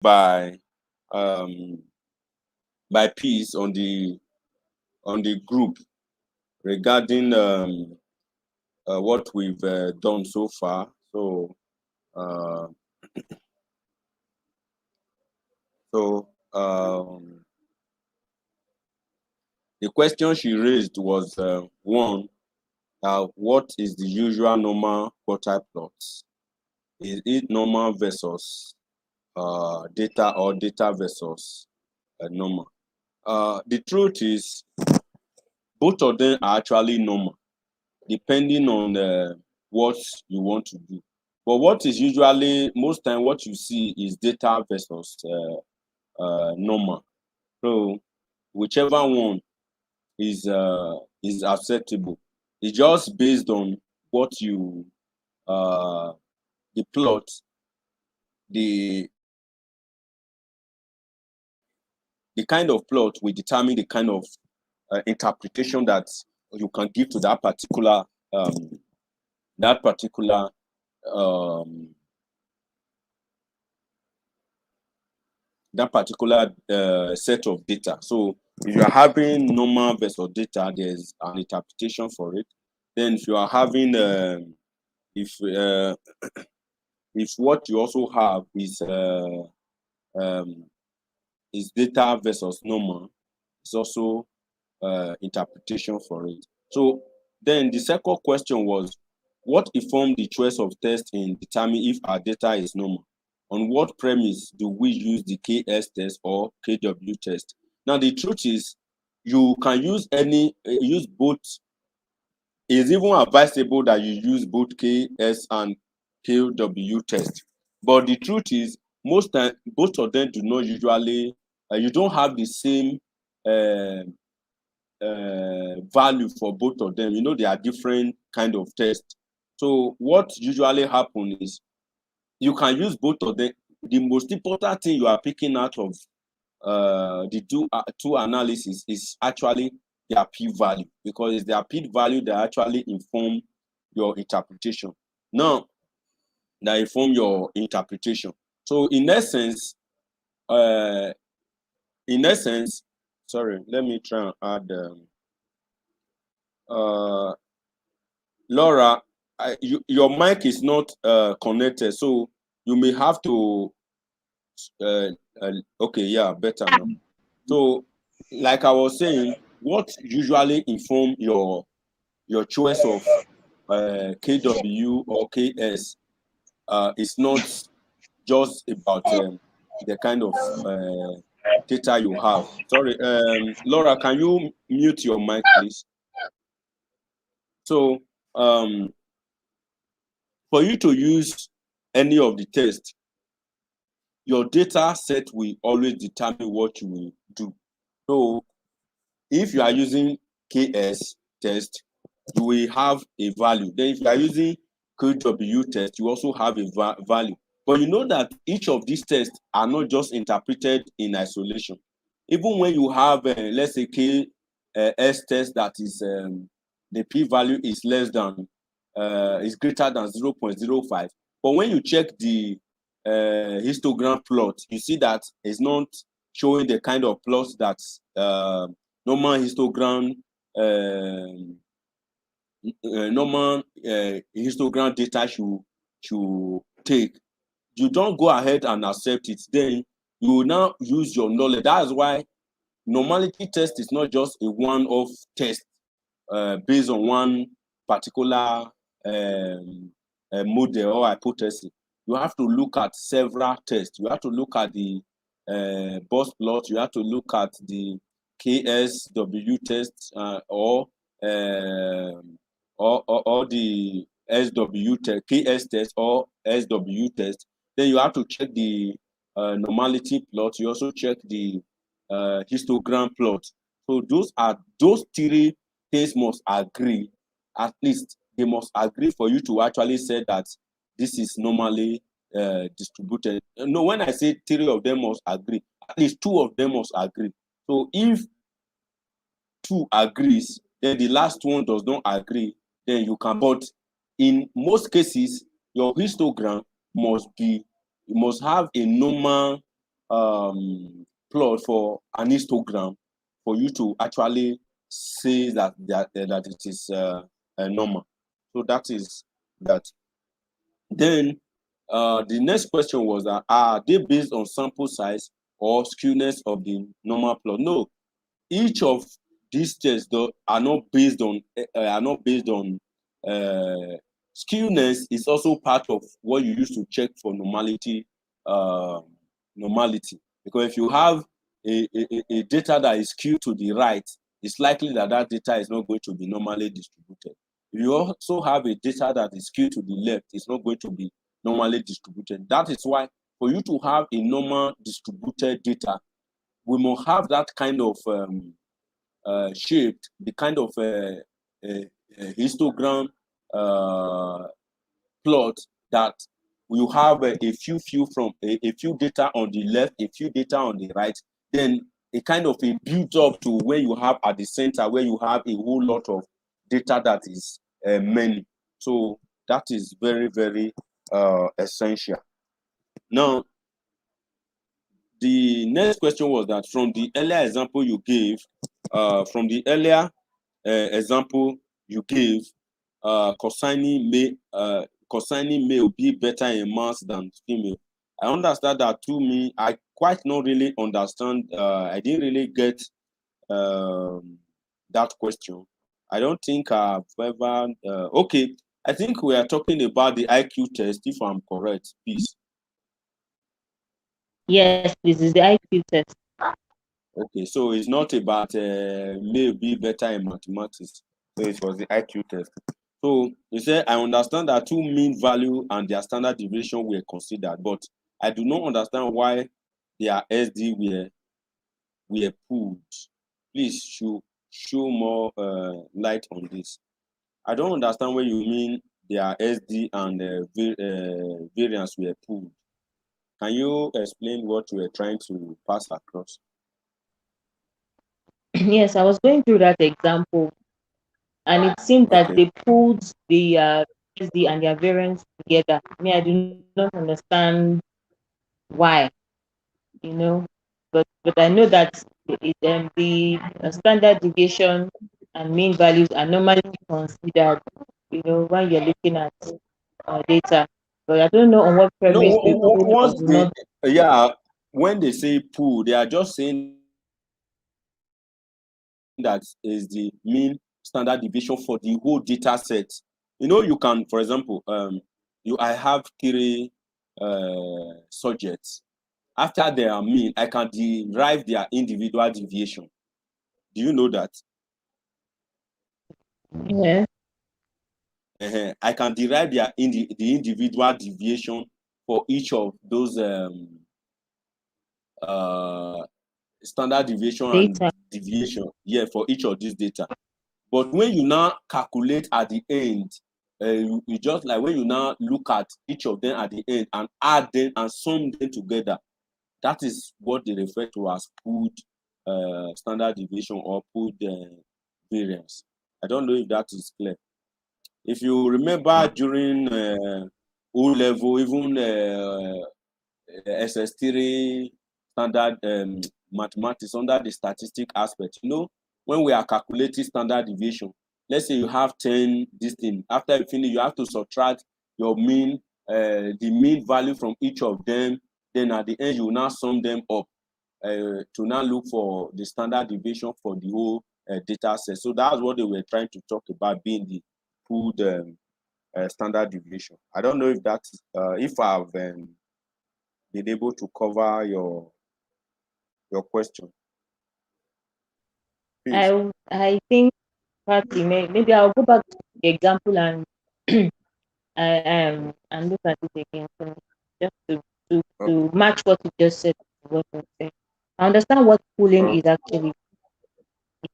by peace on the group regarding what we've done so far. So the question she raised was one, what is the usual normal quartile plots? Is it normal versus data or data versus normal? The truth is, both of them are actually normal, depending on what you want to do. But what is usually, most time, what you see is data versus normal. So whichever one is acceptable. It's just based on what you the plot, the kind of plot will determine the kind of interpretation that you can give to that particular set of data. So if you are having normal versus data, there's an interpretation for it. Then if you are having if what you also have is data versus normal, it's also interpretation for it. So then the second question was, what informed the choice of test in determining if our data is normal? On what premise do we use the KS test or KW test? Now, the truth is, you can use both. It's even advisable that you use both KS and KW test. But the truth is, most time, both of them do not usually, you don't have the same value for both of them. You know, they are different kind of tests. So what usually happens is you can use both of them. The most important thing you are picking out of the two analysis is actually their p-value, because it's their p-value that actually inform your interpretation. Now, that inform your interpretation. So in essence, sorry, let me try and add. Laura, your mic is not connected, so you may have to. Okay, yeah, better now. So, like I was saying, what usually inform your choice of KW or KS is not just about the kind of data you have. Sorry, Laura, can you mute your mic, please? So, for you to use any of the tests, your data set will always determine what you will do. So if you are using KS test, you will have a value. Then if you are using KW test, you also have a value. But you know that each of these tests are not just interpreted in isolation. Even when you have, let's say, KS test that is the p-value is less than, is greater than 0.05. But when you check the histogram plot, you see that it's not showing the kind of plots that normal histogram histogram data should take. You don't go ahead and accept it. Then you will now use your knowledge. That's why normality test is not just a one-off test based on one particular model or hypothesis. You have to look at several tests. You have to look at the box plot. You have to look at the KSW test or the SW test, KS test or SW test. Then you have to check the normality plot. You also check the histogram plot. So those three things must agree. At least they must agree for you to actually say that this is normally distributed. No, when I say three of them must agree, at least two of them must agree. So if two agrees, then the last one does not agree, then you can. But in most cases, your histogram must have a normal plot for an histogram for you to actually say that it is normal. So that is that. Then the next question was that are they based on sample size or skewness of the normal plot? No, each of these tests though are not based on skewness. Is also part of what you use to check for normality. Uh, Normality, because if you have a data that is skewed to the right, it's likely that that data is not going to be normally distributed. If you also have a data that is skewed to the left, it's not going to be normally distributed. That is why for you to have a normal distributed data, we must have that kind of shaped, the kind of histogram uh, plot that you have a few from a few data on the left, a few data on the right, then a kind of a build up to where you have at the center, where you have a whole lot of data that is many. So that is very, very essential. Now, the next question was that from the earlier example you gave, example you gave, concerning male be better in maths than female. I understand that. To me, I quite not really understand. I didn't really get that question. I don't think I've ever. Okay, I think we are talking about the IQ test, if I'm correct, please. Yes, this is the IQ test. Okay, so it's not about may be better in mathematics. So it was the IQ test. So you said I understand that two mean value and their standard deviation were considered, but I do not understand why their SD were pulled. Please show more light on this. I don't understand when you mean their SD and variance were pulled. Can you explain what you were trying to pass across? Yes, I was going through that example, and it seemed that Okay. they pulled the SD and their variance together. I mean, I do not understand why, you know, but I know that the standard deviation and mean values are normally considered, when you're looking at data. But I don't know on what No, premise they pull or once do they, not. yeah, when they say pool, they are just saying that is the mean standard deviation for the whole data set. You know, you can, for example, I have three subjects. After their mean, I can derive their individual deviation. Do you know that? Yeah. I can derive the individual deviation for each of those uh, standard deviation and Data. deviation, yeah, for each of these data. But when you now calculate at the end, you just like when you now look at each of them at the end and add them and sum them together, that is what they refer to as pooled standard deviation or pooled variance. I don't know if that is clear. If you remember during O level, even SS3 standard mathematics under the statistic aspect, when we are calculating standard deviation, let's say you have 10 this thing. After you finish, you have to subtract your mean, the mean value from each of them. Then at the end, you will now sum them up to now look for the standard deviation for the whole data set. So that's what they were trying to talk about, being the pooled standard deviation. I don't know if if I've been able to cover your question. Please. I think partly maybe I'll go back to the example and and look at it again. So just to Okay. to match what you just said to what you said. I understand what pooling is Okay. actually.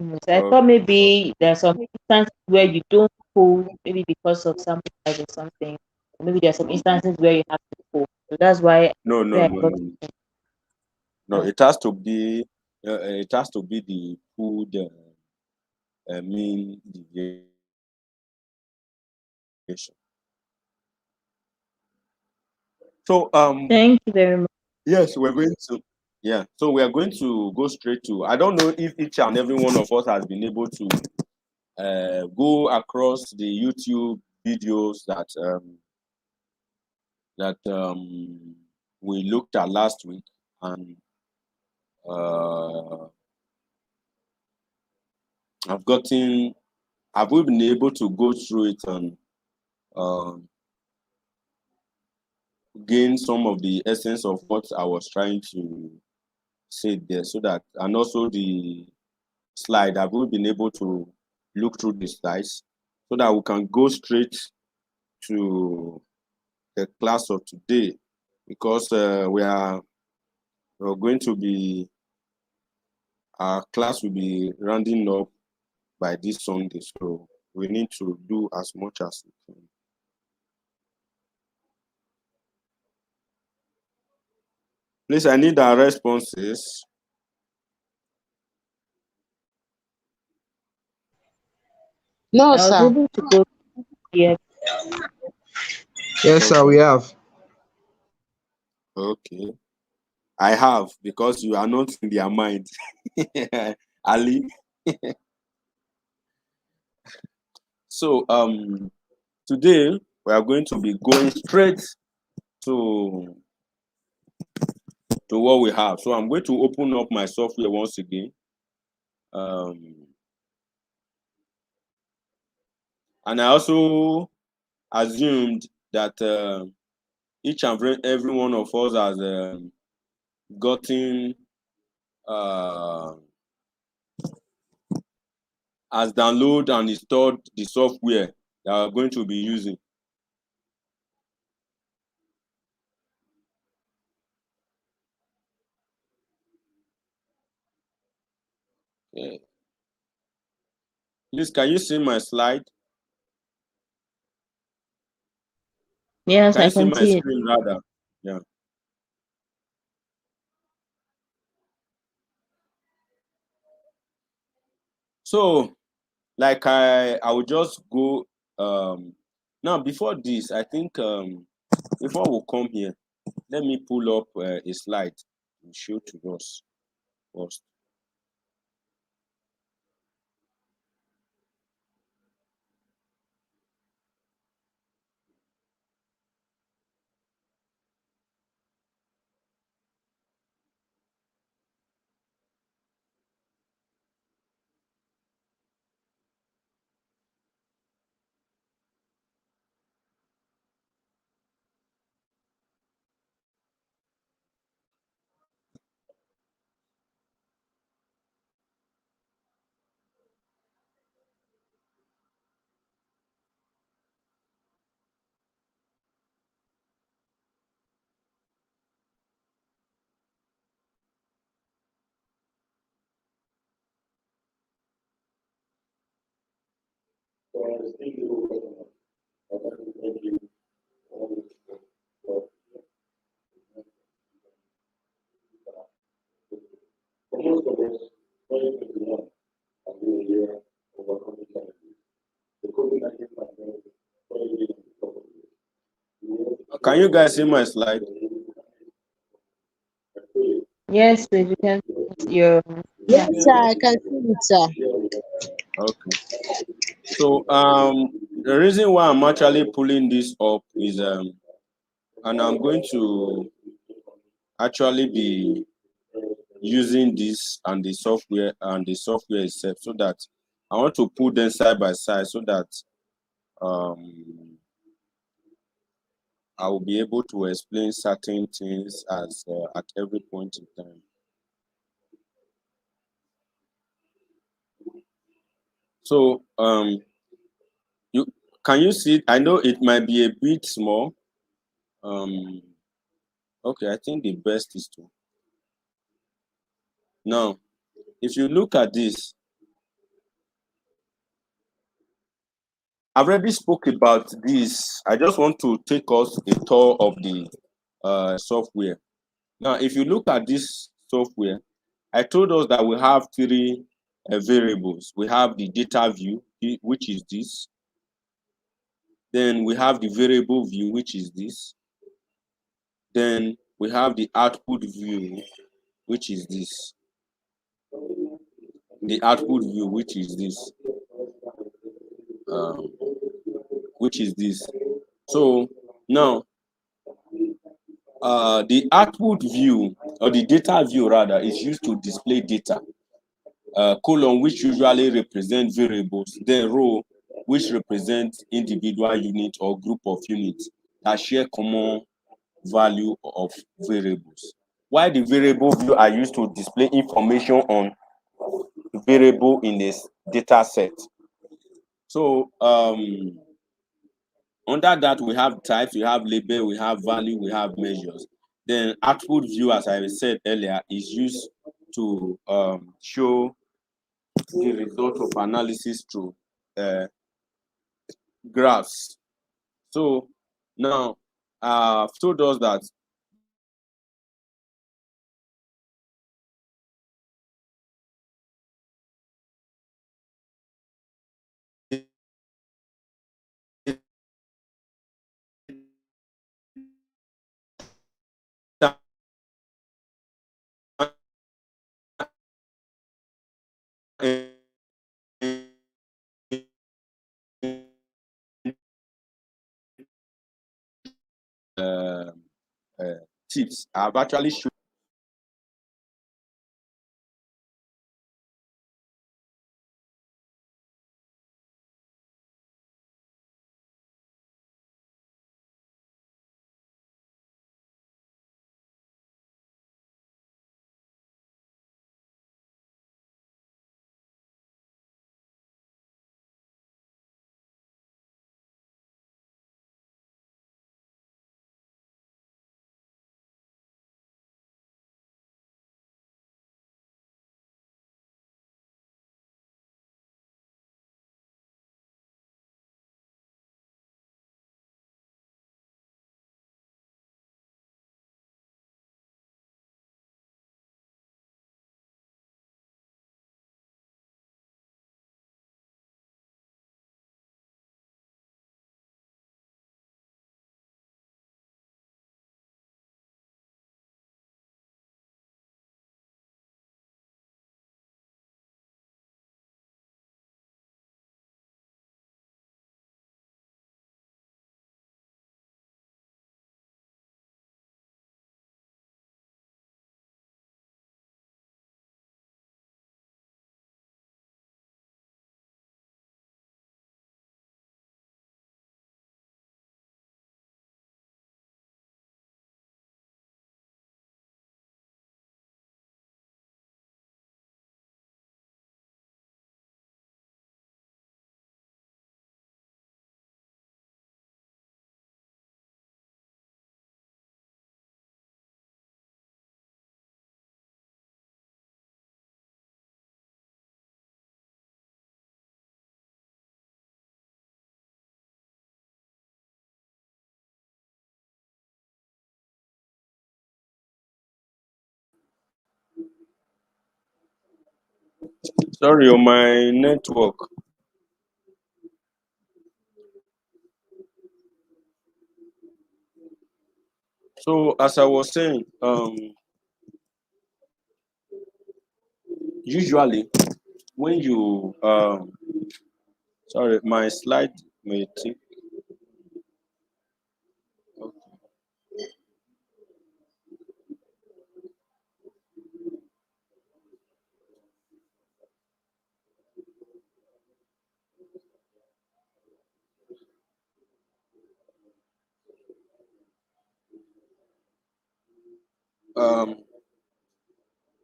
So I thought Okay. maybe there are some instances where you don't pool, maybe because of sample size or something. Or maybe there are some instances where you have to pool. So that's No, no, where I no, got no. No, uh, it has to be the pooled mean deviation. So Thank you very much. yes, we're going to. Yeah, so we are going to go straight to, I don't know if each and every one of us has been able to go across the YouTube videos that we looked at last week, and have we been able to go through it and gain some of the essence of what I was trying to say there, so that, and also the slide, have we been able to look through the slides so that we can go straight to the class of today, because we're going to be, our class will be rounding up by this Sunday, so we need to do as much as we can. Please, I need our responses. No, I was sir. able to go here. Yes, sir, Okay. we have. Okay. I have, because you are not in their mind. Ali. So today we are going to be going straight to what we have. So I'm going to open up my software once again. And I also assumed that each and every one of us has gotten has downloaded and installed the software that we're going to be using. Yeah. Please, can you see my slide? Yes, Can I you see can my see it. screen rather? Yeah. So, like I will just go now. Before this, I think before we come here, let me pull up a slide and show to us first. Can you guys see my slide? Yes, please, you can your Yes, yeah. sir, I can see it, sir. Okay. So the reason why I'm actually pulling this up is and I'm going to actually be using this and the software itself, so that I want to put them side by side, so that um I will be able to explain certain things as at every point in time. So you can you see? I know it might be a bit small. Okay, I think the best is to now. If you look at this, I've already spoke about this. I just want to take us a tour of the software. Now, if you look at this software, I told us that we have three variables. We have the data view, which is this. Then we have the variable view, which is this. Then we have the output view, which is this. The output view, which is this. Which is this. So now, the output view, or the data view rather, is used to display data. Column, which usually represent variables, then row, which represent individual unit or group of units that share common value of variables. While the variable view are used to display information on variable in this data set. So under that, we have types, we have label, we have value, we have measures. Then output view, as I said earlier, is used to show the result of analysis through graphs. So now, I've told us that uh, tips. I've actually shown. Sorry on my network. So as I was saying, usually when you sorry, my slide may take.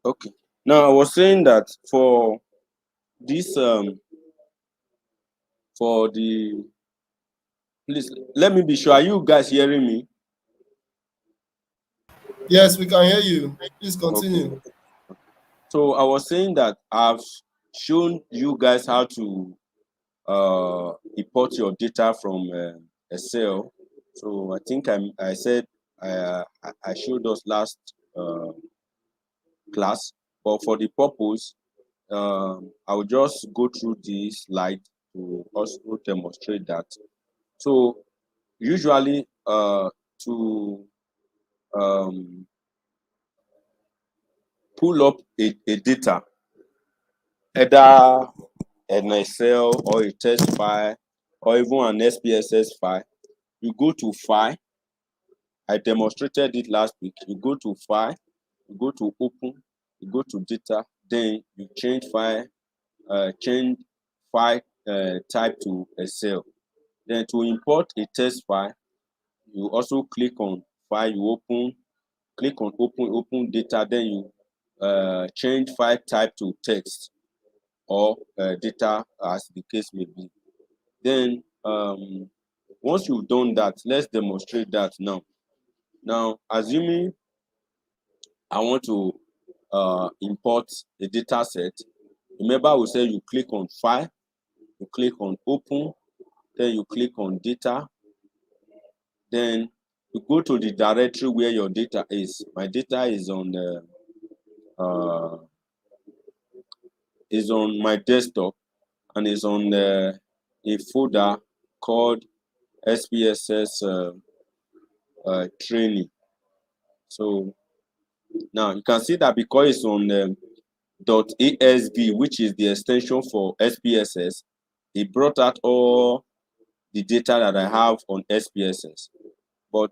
Okay. Now I was saying that for this for the please let me be sure. Are you guys hearing me? Yes, we can hear you. Please Okay. continue. So I was saying that I've shown you guys how to import your data from Excel. So I think I said I showed us last class, but for the purpose, I will just go through this slide to also demonstrate that. So usually to pull up a data, either an Excel or a text file or even an SPSS file, you go to File. I demonstrated it last week. You go to File, you go to Open, you go to Data, then you change file type to Excel. Then to import a text file, you also click on File, you click on Open Data, then you change file type to text or data, as the case may be. Then once you've done that, let's demonstrate that now. Now, assuming I want to import a data set, remember we said you click on File, you click on Open, then you click on Data, then you go to the directory where your data is. My data is on my desktop and is on a folder called SPSS Training. So now you can see that because it's on .asv, which is the extension for SPSS, it brought out all the data that I have on SPSS. But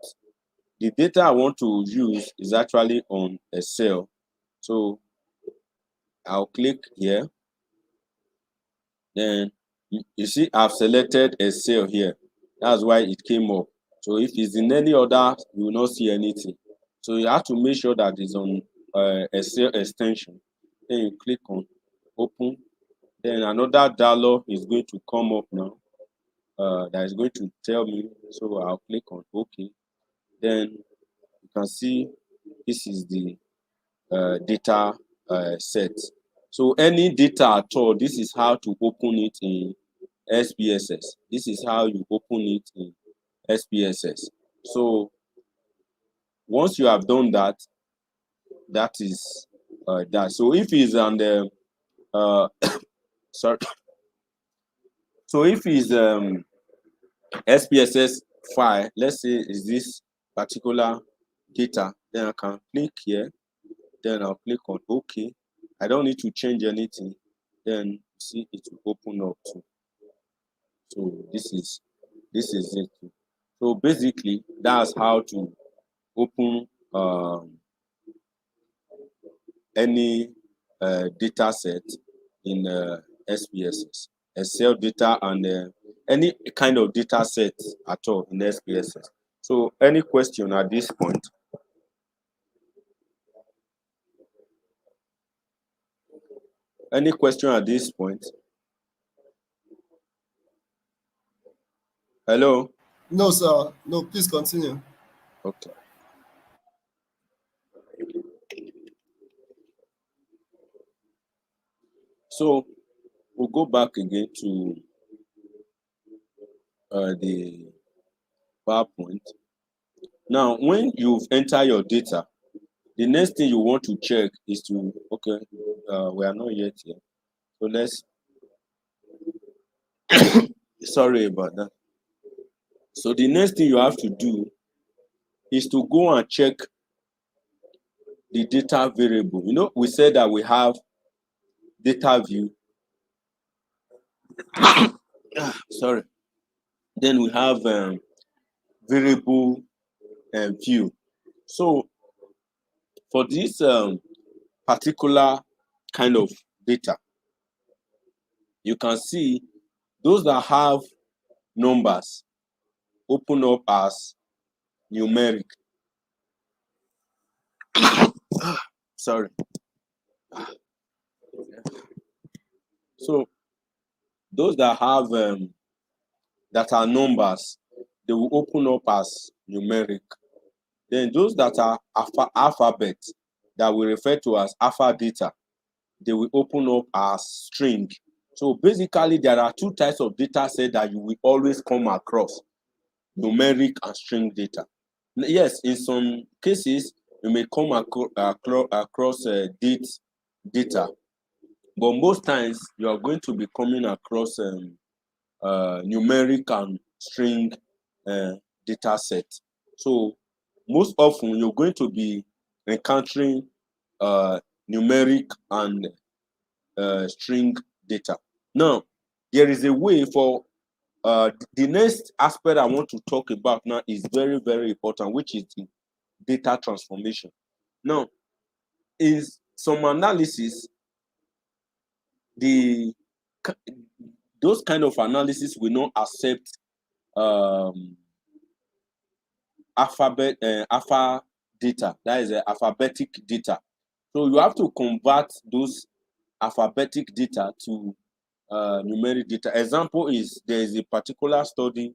the data I want to use is actually on Excel. So I'll click here. Then you see I've selected Excel here. That's why it came up. So if it's in any other, you will not see anything. So you have to make sure that it's on Excel extension. Then you click on Open. Then another dialog is going to come up now. That is going to tell me. So I'll click on OK. Then you can see this is the data set. So any data at all, this is how to open it in SPSS. This is how you open it in SPSS. So once you have done that, that is that. So if it's on the sorry, so if it's SPSS file, let's say is this particular data, then I can click here, then I'll click on OK. I don't need to change anything. Then see it will open up too. So this is it. So basically, that's how to open any data set in SPSS, Excel data, and any kind of data set at all in SPSS. So any question at this point? Any question at this point? Hello? No, sir. No, please continue. Okay. So we'll go back again to the PowerPoint. Now, when you've entered your data, the next thing you want to check is to, okay, we are not yet here. So let's, sorry about that. So the next thing you have to do is to go and check the data variable. You know, we said that we have data view. Sorry. Then we have variable view. So for this particular kind of data, you can see those that have numbers open up as numeric. Sorry. So those that have that are numbers, they will open up as numeric. Then those that are alphabet, that we refer to as alpha data, they will open up as string. So basically, there are two types of data set that you will always come across: numeric and string data. Yes, in some cases, you may come across date data, but most times you are going to be coming across numeric and string data set. So most often you're going to be encountering numeric and string data. Now, there is a way for the next aspect I want to talk about now is very, very important, which is the data transformation. Now, in some analysis, those kind of analysis will not accept alpha data, that is alphabetic data. So you have to convert those alphabetic data to numeric data. Example is there is a particular study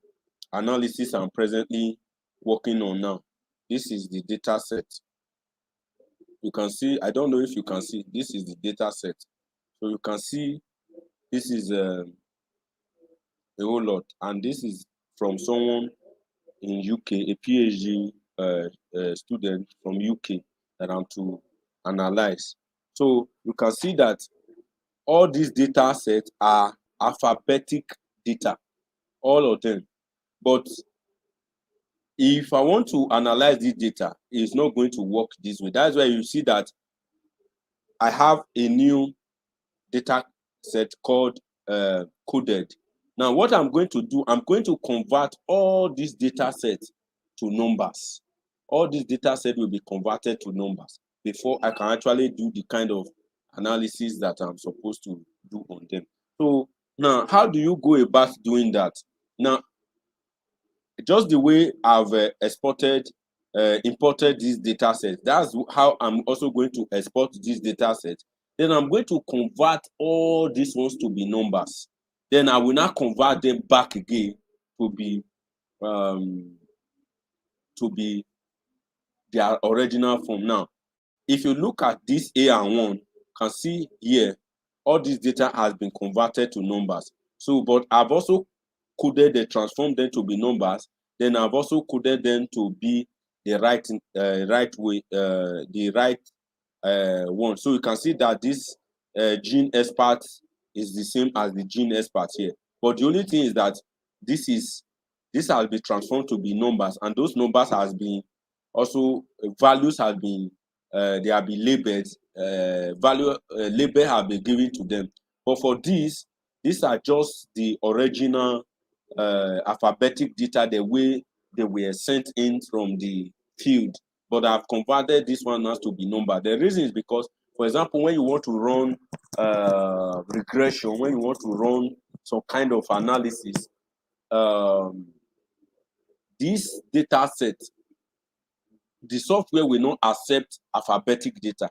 analysis I'm presently working on now. This is the data set. You can see, I don't know if you can see, this is the data set. So you can see this is a whole lot, and this is from someone in UK, a PhD student from UK that I'm to analyze. So you can see that all these data sets are alphabetic data, all of them. But if I want to analyze this data, it's not going to work this way. That's why you see that I have a new data set called coded. Now, what I'm going to do, I'm going to convert all these data sets to numbers. All these data sets will be converted to numbers before I can actually do the kind of analysis that I'm supposed to do on them. So now, how do you go about doing that? Now, just the way I've imported these data sets, that's how I'm also going to export this data set. Then I'm going to convert all these ones to be numbers. Then I will not convert them back again to be their original form. Now, if you look at this A and 1, you can see here, all this data has been converted to numbers. So, but I've also coded and transformed them to be numbers. Then I've also coded them to be the right way, the right one. So you can see that this gene expert is the same as the gene expert here. But the only thing is that this has been transformed to be numbers, and those numbers has been also values have been they have been labeled. Label have been given to them. But for these are just the original alphabetic data, the way they were sent in from the field. But I've converted this one as to be number. The reason is because, for example, when you want to run regression, when you want to run some kind of analysis, this data set, the software will not accept alphabetic data.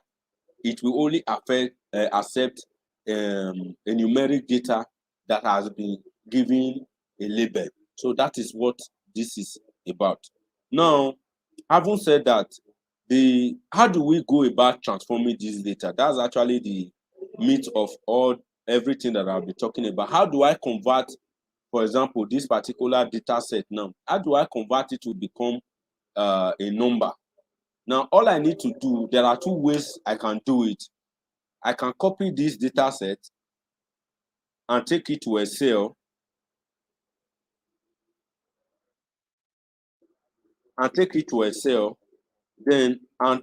It will only accept a numeric data that has been given a label. So that is what this is about. Now, having said that, how do we go about transforming this data? That's actually the meat of everything that I'll be talking about. How do I convert, for example, this particular data set now? How do I convert it to become a number? Now, all I need to do, there are two ways I can do it. I can copy this data set and take it to Excel then and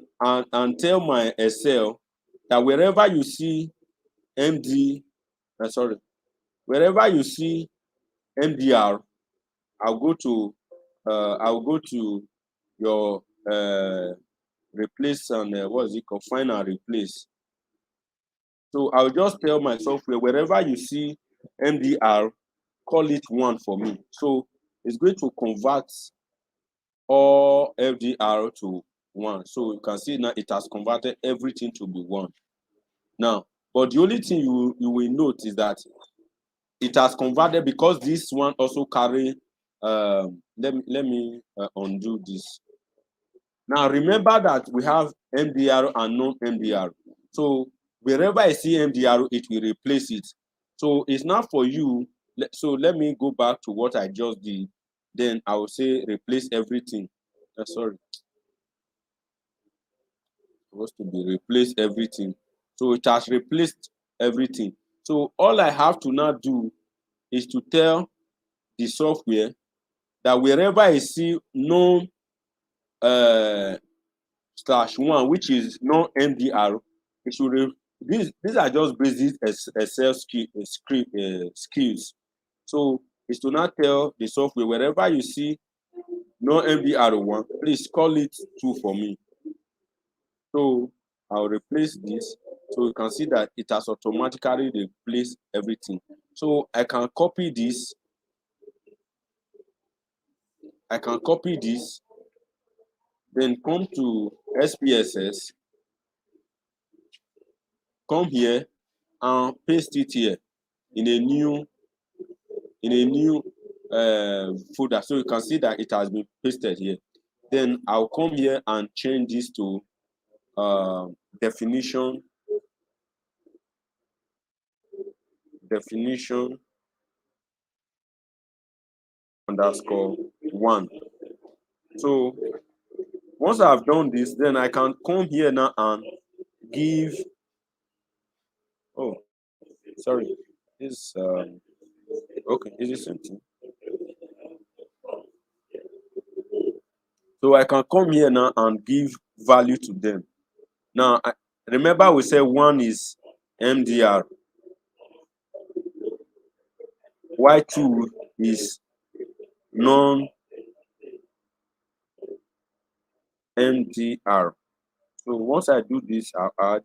tell my Excel that wherever you see wherever you see MDR, I'll go to your replace and what is it called, find and replace. So I'll just tell my software, wherever you see MDR, call it 1 for me. So it's going to convert all FDR to 1. So you can see now it has converted everything to be 1. Now, but the only thing you will note is that it has converted because this one also carry, let me undo this. Now remember that we have MDR and non-MDR. So wherever I see MDR, it will replace it. So it's not for you. So let me go back to what I just did. Then I will say replace everything. Sorry. Supposed to be replace everything. So it has replaced everything. So all I have to now do is to tell the software that wherever I see non /1, which is non MDR, it should these are just basic Excel skills. So it's to not tell the software wherever you see no MDR1, please call it 2 for me. So I'll replace this. So you can see that it has automatically replaced everything. So I can copy this. Then come to SPSS, come here and paste it here in a new folder. So you can see that it has been pasted here. Then I'll come here and change this to definition underscore 1. So once I've done this, then I can come here now and give, oh, sorry, this, okay, is this something? So I can come here now and give value to them. Now, remember we said 1 is MDR, Y2 is non-MDR. So once I do this, I'll add,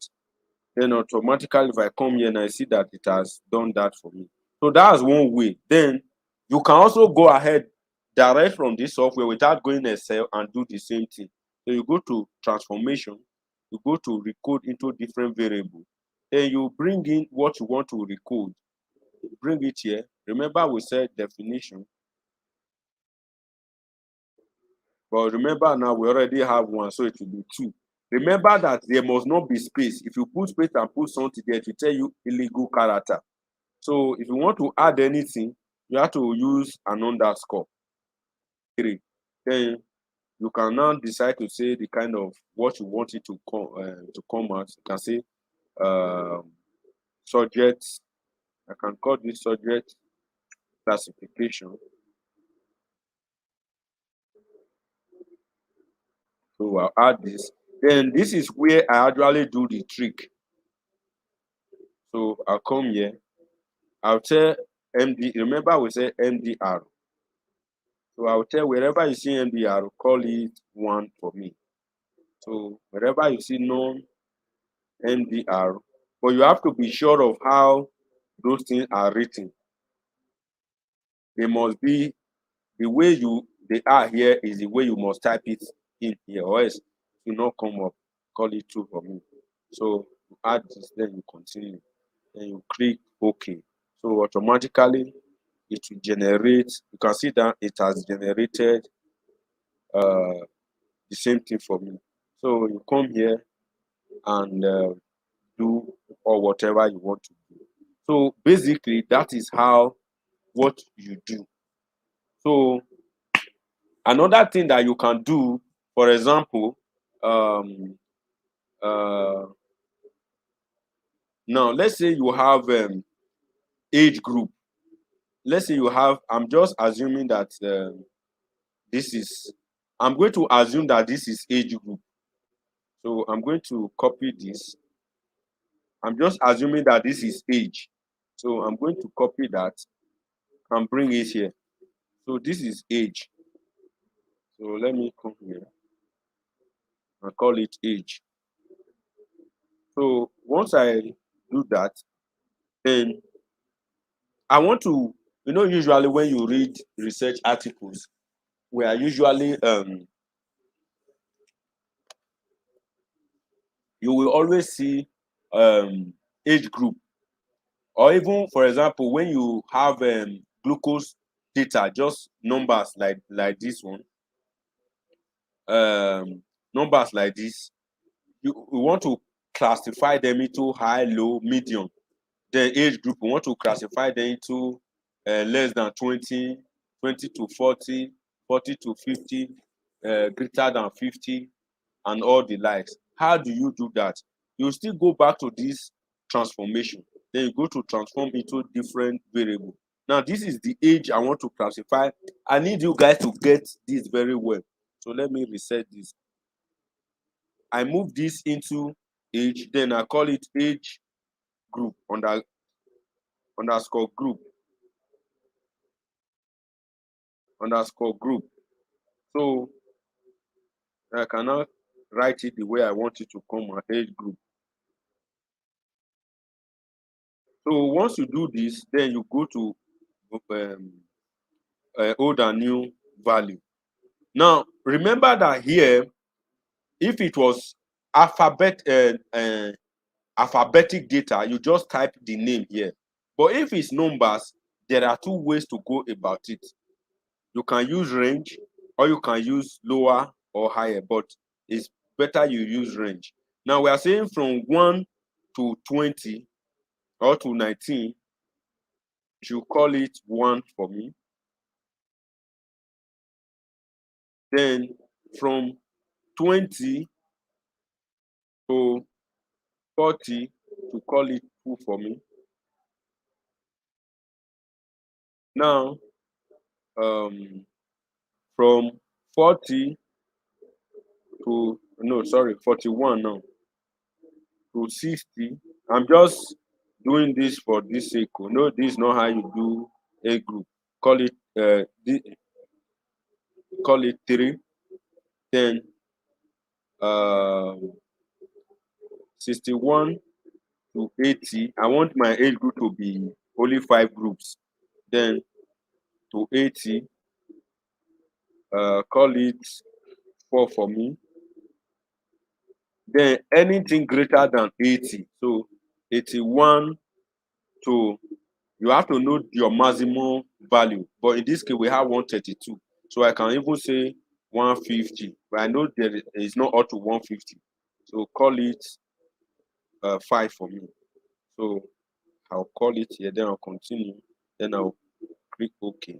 then automatically if I come here and I see that it has done that for me. So that's one way. Then you can also go ahead direct from this software without going Excel and do the same thing. So you go to transformation, you go to recode into different variable. Then you bring in what you want to recode. Bring it here. Remember we said definition. But remember now we already have 1, so it will be 2. Remember that there must not be space. If you put space and put something there, it will tell you illegal character. So if you want to add anything, you have to use an underscore. Then you can now decide to say the kind of what you want it to come out. You can say subject. I can call this subject classification. So I'll add this. Then this is where I actually do the trick. So I'll come here. I'll tell MD. Remember we said MDR. So I'll tell wherever you see MDR, call it 1 for me. So wherever you see non-MDR, but you have to be sure of how those things are written. They must be the way they are here is the way you must type it in here, or else it will not come up. Call it 2 for me. So you add this, then you continue. Then you click OK. So automatically it will generate. You can see that it has generated the same thing for me. So you come here and do or whatever you want to do. So basically that is what you do. So another thing that you can do, for example, now let's say you have age group. Let's say you have, I'm just assuming that I'm going to assume that this is age group. So I'm going to copy this. I'm just assuming that this is age. So I'm going to copy that and bring it here. So this is age. So let me come here and call it age. So once I do that, then I want to, usually when you read research articles, we are usually, you will always see age group. Or even, for example, when you have glucose data, just numbers like this one, numbers like this, we want to classify them into high, low, medium. The age group, we want to classify them into less than 20, 20 to 40, 40 to 50, greater than 50, and all the likes. How do you do that? You still go back to this transformation. Then you go to transform into different variable. Now, this is the age I want to classify. I need you guys to get this very well. So let me reset this. I move this into age, then I call it age group underscore group underscore group. So I cannot write it the way I want it to come, an age group. So once you do this, then you go to old and new value. Now remember that here, if it was alphabetic data, you just type the name here. But if it's numbers, there are two ways to go about it. You can use range, or you can use lower or higher, but it's better you use range. Now we are saying from 1 to 20 or to 19, you call it 1 for me. Then from 20 to 40, to call it 2 for me. Now, from 40 to, no, sorry, 41 now, to 60. I'm just doing this for this sake. No, this is not how you do a group. Call it call it 3. Then 61 to 80. I want my age group to be only 5 groups. Then to 80, call it 4 for me. Then anything greater than 80, so 81 to, you have to know your maximum value. But in this case, we have 132. So I can even say 150. But I know there is not up to 150. So call it 5 for me. So I'll call it here, then I'll continue. Then I'll click OK.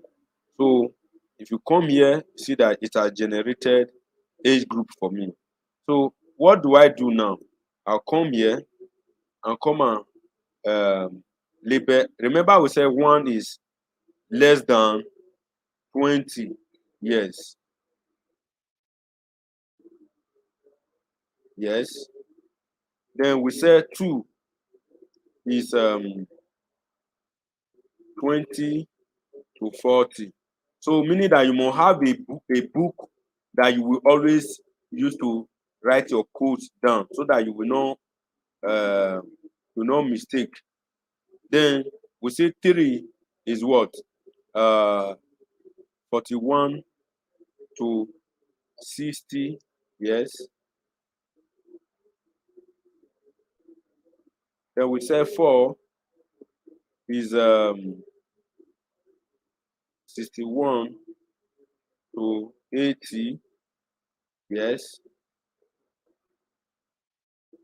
So if you come here, see that it has generated age group for me. So what do I do now? I'll come here and come and label. Remember we said 1 is less than 20 years. Yes. Then we said 2 is 20 to 40. So meaning that you must have a book that you will always use to write your codes down, so that you will not mistake. Then we say 3 is what? 41 to 60. Yes. Then we say 4 is 61 to 80. Yes.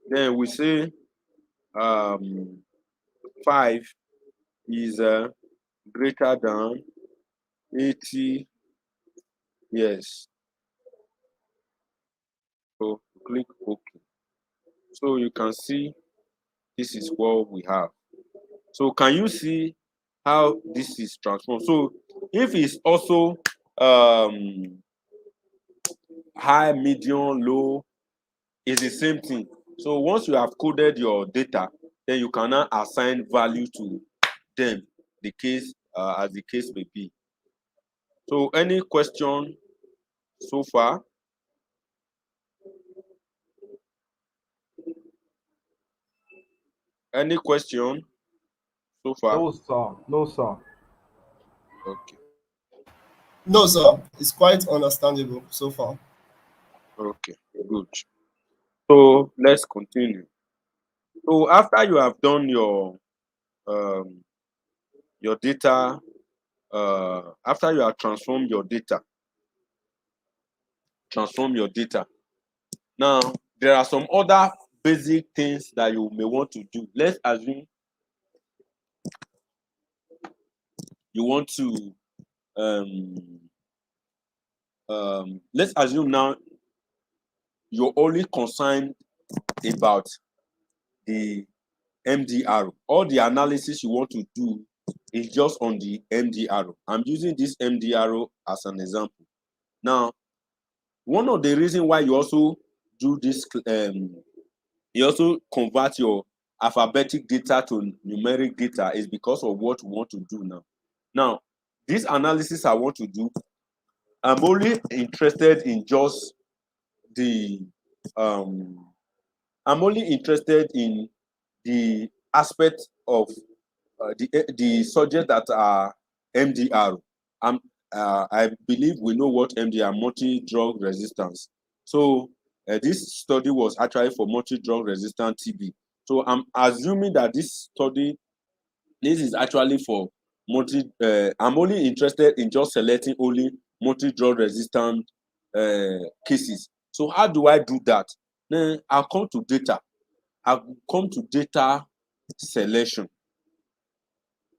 Then we say 5 is greater than 80 years. So click OK. So you can see this is what we have. So can you see how this is transformed? So if it's also high, medium, low, it's the same thing. So once you have coded your data, then you can now assign value to them, the case as the case may be. So any question so far? Any question so far? No, sir. No, sir. Okay. No, sir. It's quite understandable so far. Okay, good. So let's continue. So after you have done your data, after you have transformed your data, now there are some other basic things that you may want to do. Let's assume you want to let's assume now you're only concerned about the MDR. All the analysis you want to do is just on the MDR. I'm using this MDR as an example. Now, one of the reasons why you also do this You also convert your alphabetic data to numeric data is because of what we want to do now. Now, this analysis I want to do, I'm only interested in just the I'm only interested in the aspect of the subject that are MDR. I believe we know what MDR, multi-drug resistance. So this study was actually for multi-drug resistant TB. So I'm assuming that this is actually for I'm only interested in just selecting only multi-drug resistant cases. So how do I do that? Then I'll come to data. I'll come to data selection.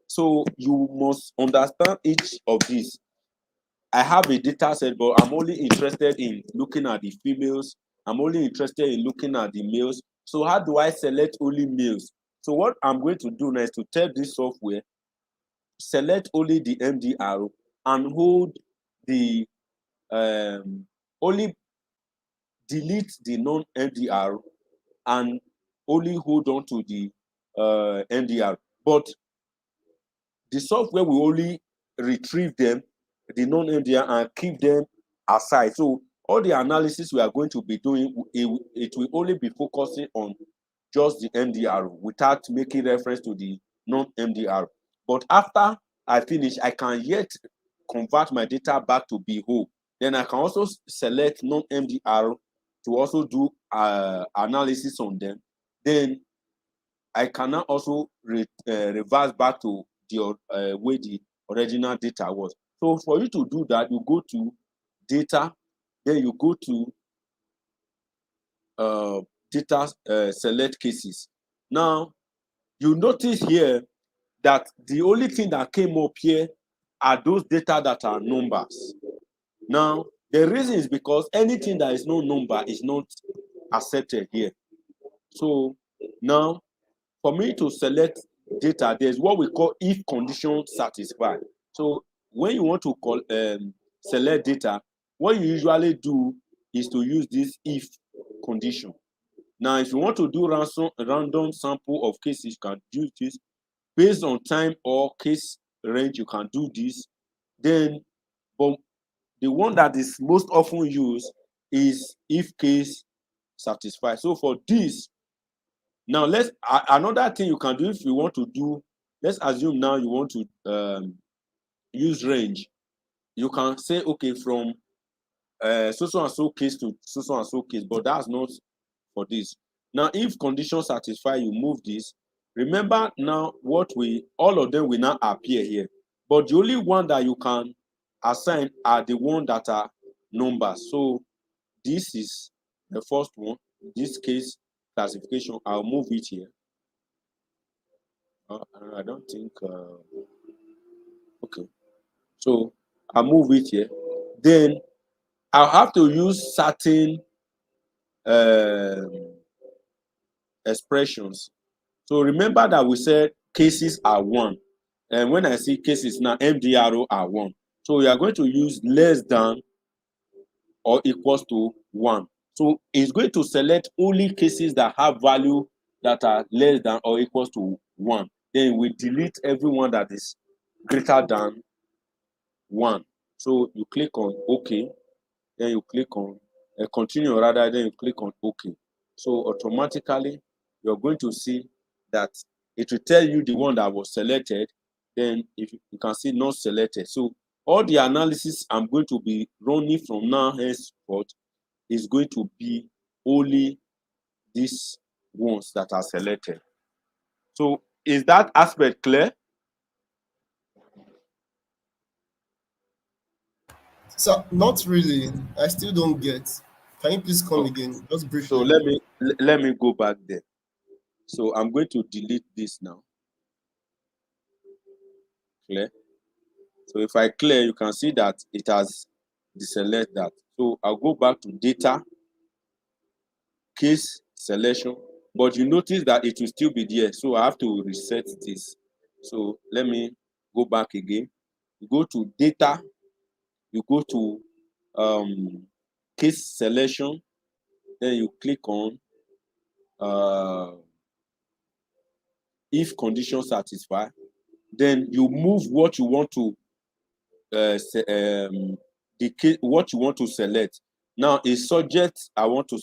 So you must understand each of these. I have a data set, but I'm only interested in looking at the females. I'm only interested in looking at the males. So how do I select only males? So what I'm going to do now is to tell this software, select only the MDR and hold the only delete the non-MDR and only hold on to the MDR. But the software will only retrieve them, the non-MDR, and keep them aside. So all the analysis we are going to be doing, it will only be focusing on just the MDR without making reference to the non-MDR. But after I finish, I can yet convert my data back to be whole. Then I can also select non-MDR to also do analysis on them. Then I can now also reverse back to the way the original data was. So for you to do that, you go to data, then you go to data select cases. Now, you notice here that the only thing that came up here are those data that are numbers. Now, the reason is because anything that is no number is not accepted here. So now, for me to select data, there's what we call if condition satisfied. So when you want to select data, what you usually do is to use this if condition. Now, if you want to do random sample of cases, you can use this. Based on time or case range, you can do this. Then, but the one that is most often used is if case satisfied. So for this, now another thing you can do if you want to do, let's assume now you want to use range. You can say, okay, from so and so case to so and so case, but that's not for this. Now, if condition satisfy, you move this. Remember now all of them will now appear here. But the only one that you can assign are the one that are numbers. So this is the first one. This case classification, I'll move it here. I don't think, okay. So I'll move it here. Then I'll have to use certain expressions. So remember that we said cases are one. And when I see cases now, MDRO are one. So we are going to use less than or equals to one. So it's going to select only cases that have value that are less than or equals to one. Then we delete everyone that is greater than one. So you click on OK, then you click on continue, rather, then you click on OK. So automatically, you're going to see that it will tell you the one that was selected. Then if you can see not selected. So all the analysis I'm going to be running from now henceforth is going to be only these ones that are selected. So is that aspect clear? So, not really. I still don't get. Can you please come Okay. again, just So briefly? let me go back there. So I'm going to delete this now. Clear. So if I clear, you can see that it has deselect that. So I'll go back to data, case selection, but you notice that it will still be there. So I have to reset this. So let me go back again. You go to data, you go to case selection, then you click on if conditions satisfy, then you move what you want to what you want to select. Now, a subject I want to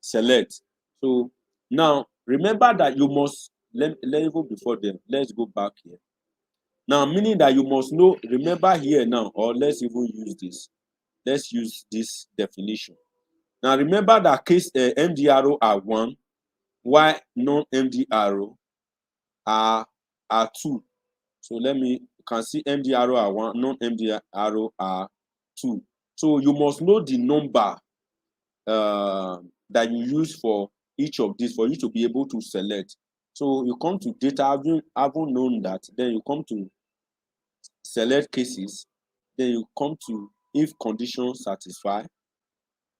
select. So now remember that you must let me go before them. Let's go back here. Now, meaning that you must know, remember here now, or let's even use this. Let's use this definition. Now, remember that case MDRO are 1, while non-MDRO are 2. So you can see MDRO are 1, non-MDRO are 2. So you must know the number that you use for each of these for you to be able to select. So you come to data, having known that, then you come to select cases, then you come to if conditions satisfy,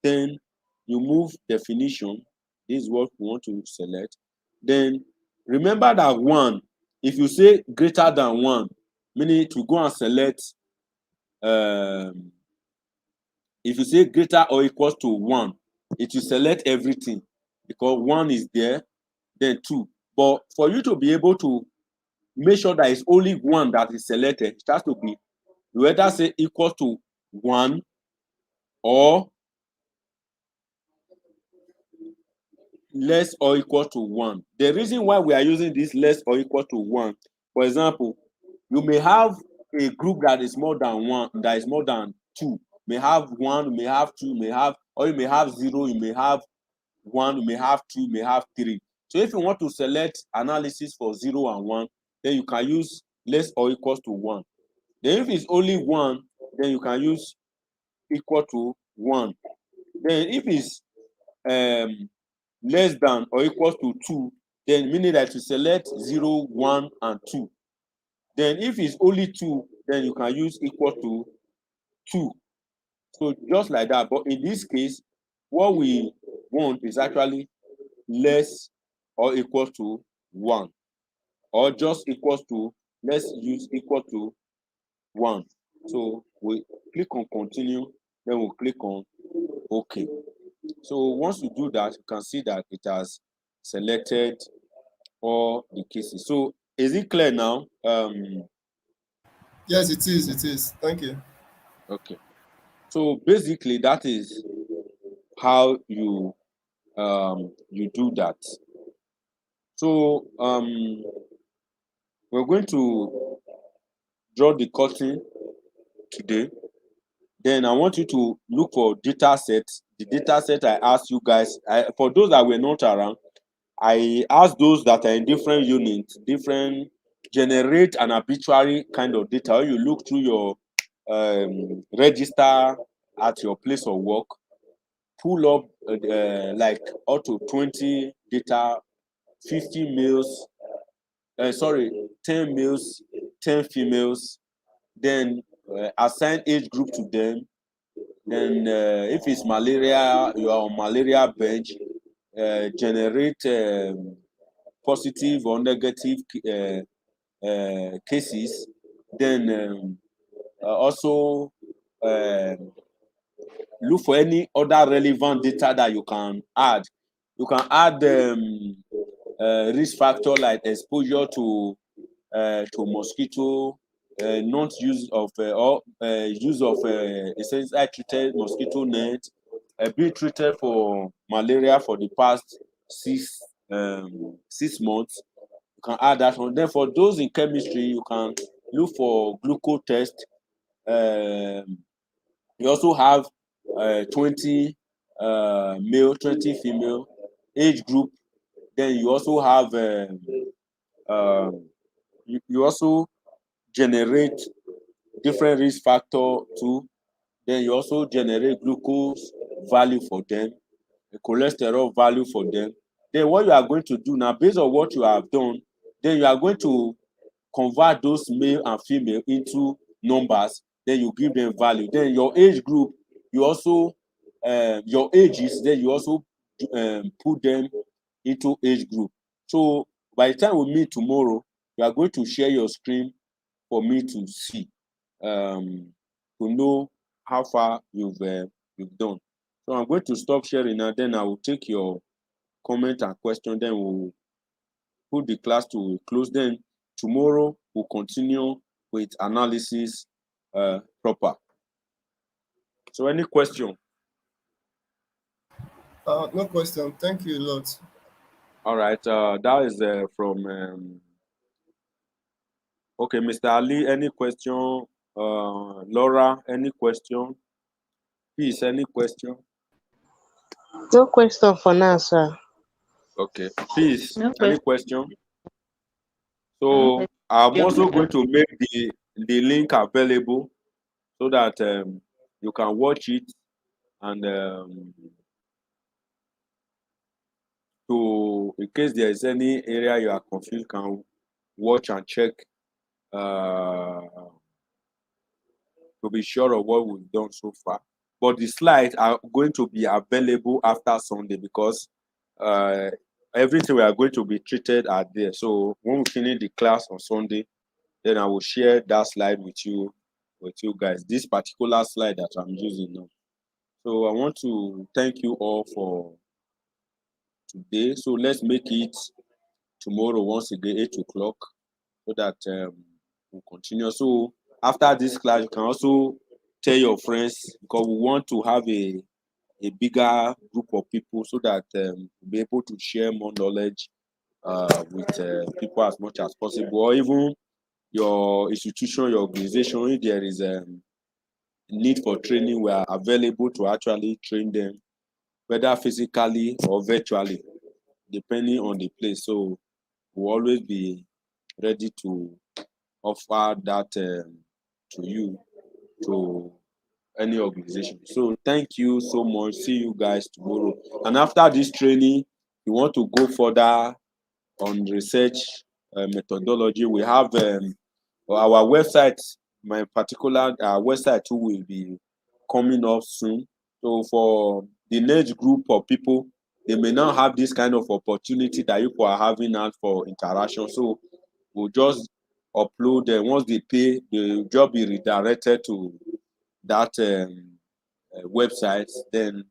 then you move definition. This is what we want to select. Then remember that 1, if you say greater than 1, meaning to go and select, if you say greater or equals to 1, it will select everything because 1 is there, then 2. But for you to be able to make sure that it's only 1 that is selected, it has to be, you either say equal to 1 or less or equal to 1. The reason why we are using this less or equal to 1, for example, you may have a group that is more than 1, that is more than 2. May have 1, may have 2, or you may have 0, you may have 1, you may have 2, you may have 3. So if you want to select analysis for 0 and 1, then you can use less or equals to 1. Then if it's only 1, then you can use equal to 1. Then if it's less than or equals to 2, then meaning that you select 0, 1, and 2. Then if it's only 2, then you can use equal to 2. So just like that. But in this case, what we want is actually less or equal to 1, or just equals to, let's use equal to 1. So we click on continue, then we'll click on OK. So once you do that, you can see that it has selected all the cases. So is it clear now? Yes, it is. It is. Thank you. Okay. So basically, that is how you do that. So we're going to draw the curtain today. Then I want you to look for data sets. The data set I asked you guys, for those that were not around, I asked those that are in different units, generate an arbitrary kind of data. Or you look through your register at your place of work, pull up like up to 20 data, 50 males, 10 males, 10 females, then assign age group to them. Then if it's malaria, you are on malaria bench, generate positive or negative cases. Then also look for any other relevant data that you can add. You can add risk factor like exposure to mosquito, not use of or use of essentially treated mosquito net, being treated for malaria for the past 6 months. You can add that one. Then for those in chemistry, you can look for glucose test. You also have 20 male, 20 female age group. Then you also have you also generate different risk factor too. Then you also generate glucose value for them, the cholesterol value for them. Then what you are going to do now, based on what you have done, then you are going to convert those male and female into numbers. Then you give them value. Then your age group, you also your ages, then you also put them into age group. So by the time we meet tomorrow, you are going to share your screen for me to see, to know how far you've done. So I'm going to stop sharing now. Then I will take your comment and question. Then we'll put the class to close. Then tomorrow we'll continue with analysis proper. So any question? No question. Thank you a lot. All right. That is from okay, Mr. Ali. Any question? Laura, any question? Peace, any question? No question for now, sir. Okay. Peace, No any question. question? So I'm also going to make the link available so that you can watch it and to in case there is any area you are confused, you can watch and check uh, to be sure of what we've done so far. But the slides are going to be available after Sunday because uh, everything we are going to be treated are there. So when we finish the class on Sunday, then I will share that slide with you guys. This particular slide that I'm using now. So I want to thank you all for today. So let's make it tomorrow once again 8 o'clock so that we'll continue. So after this class, you can also tell your friends because we want to have a bigger group of people so that we'll be able to share more knowledge with people as much as possible, or even your institution, your organization, if there is need for training, we are available to actually train them, whether physically or virtually, depending on the place. So we'll always be ready to offer that to you, to any organization. So thank you so much. See you guys tomorrow. And after this training, you want to go further on research methodology. We have our website, my particular website too will be coming up soon. So for the next group of people, they may not have this kind of opportunity that you are having now for interaction. So we'll just upload them. Once they pay, the job be redirected to that website. Then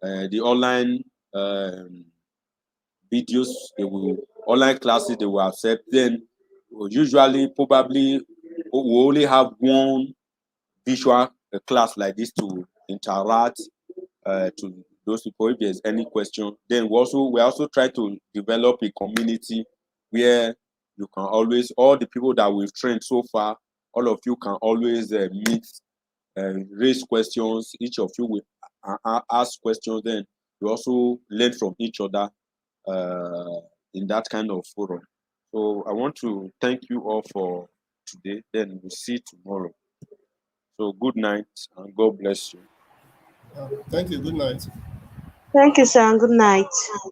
the online videos, they will online classes they will accept. Then usually probably we only have one visual class like this to interact to those people if there's any question. Then we also try to develop a community where you can always, all the people that we've trained so far, all of you can always meet, raise questions. Each of you will ask questions. Then you also learn from each other in that kind of forum. So I want to thank you all for today. Then we'll see you tomorrow. So good night and God bless you. Thank you. Good night. Thank you, sir, and good night.